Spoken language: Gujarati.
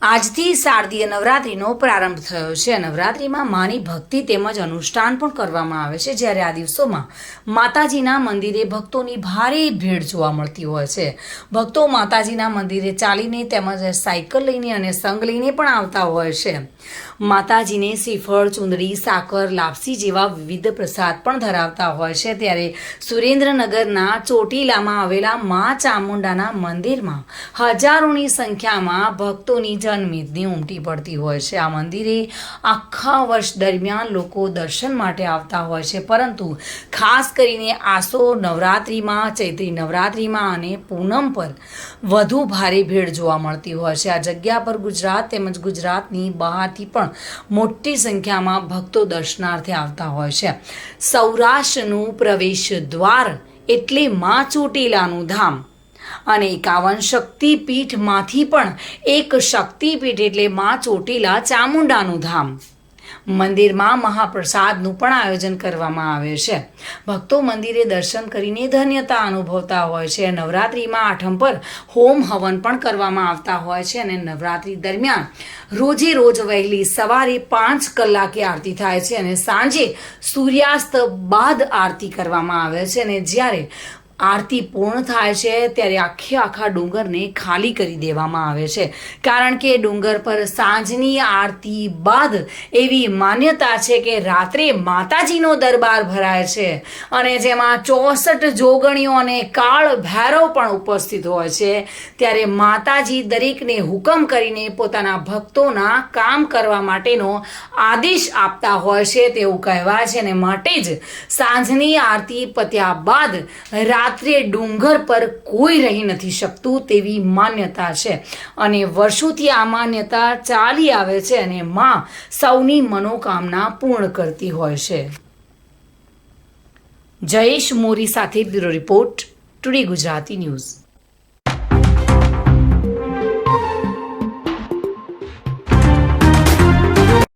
આજથી શારદીય નવરાત્રિનો પ્રારંભ થયો છે। નવરાત્રિમાં માની ભક્તિ તેમજ અનુષ્ઠાન પણ કરવામાં આવે છે, જ્યારે આ દિવસોમાં માતાજીના મંદિરે ભક્તોની ભારે ભીડ જોવા મળતી હોય છે। ભક્તો માતાજીના મંદિરે ચાલીને તેમજ સાયકલ લઈને અને સંગ લઈને પણ આવતા હોય છે। માતાજીને શ્રીફળ, ચુંદડી, સાકર, લાપસી જેવા વિવિધ પ્રસાદ પણ ધરાવતા હોય છે। ત્યારે સુરેન્દ્રનગરના ચોટીલામાં આવેલા મા ચામુંડાના મંદિરમાં હજારોની સંખ્યામાં ભક્તોની જનમેદની ઉમટી પડતી હોય છે। આ મંદિરે આખા વર્ષ દરમિયાન લોકો દર્શન માટે આવતા હોય છે, પરંતુ ખાસ કરીને આસો નવરાત્રિમાં, ચૈત્રી નવરાત્રિમાં અને પૂનમ પર વધુ ભારે ભીડ જોવા મળતી હોય છે। આ જગ્યા પર ગુજરાત તેમજ ગુજરાતની બહારથી પણ મોટી સંખ્યામાં ભક્તો દર્શનાર્થે આવતા હોય છે। સૌરાષ્ટ્રનું પ્રવેશ દ્વાર એટલે મા ચોટીલાનું ધામ અને 51 શક્તિપીઠમાંથી પણ એક શક્તિપીઠ એટલે મા ચોટીલા ચામુંડાનું ધામ। મંદિરમાં મહાપ્રસાદનું પણ આયોજન કરવામાં આવે છે। ભક્તો મંદિરે દર્શન કરીને ધન્યતા અનુભવતા હોય છે। નવરાત્રિમાં આઠમ પર હોમ હવન પણ કરવામાં આવતા હોય છે અને નવરાત્રિ દરમિયાન રોજે રોજ વહેલી સવારે 5 કલાકે આરતી થાય છે અને સાંજે સૂર્યાસ્ત બાદ આરતી કરવામાં આવે છે અને જ્યારે આરતી પૂર્ણ થાય છે ત્યારે આખા ડુંગરને ખાલી કરી દેવામાં આવે છે, કારણ કે ડુંગર પર સાંજની આરતી બાદ એવી માન્યતા છે કે રાત્રે માતાજીનો દરબાર ભરાય છે અને જેમાં 64 જોગણીઓ અને કાળ ભૈરવ પણ ઉપસ્થિત હોય છે। ત્યારે માતાજી દરેકને હુકમ કરીને પોતાના ભક્તોના કામ કરવા માટેનો આદેશ આપતા હોય છે તેવું કહેવાય છે અને માટે જ સાંજની આરતી પત્યા બાદ રાત્રે ડુંગર પર કોઈ રહી નથી શકતું તેવી માન્યતા છે અને વર્ષોથી આ માન્યતા ચાલી આવે છે અને માં સૌની મનોકામના પૂર્ણ કરતી હોય છે। જયેશ મોરી સાથે bureau report, today Gujarati news.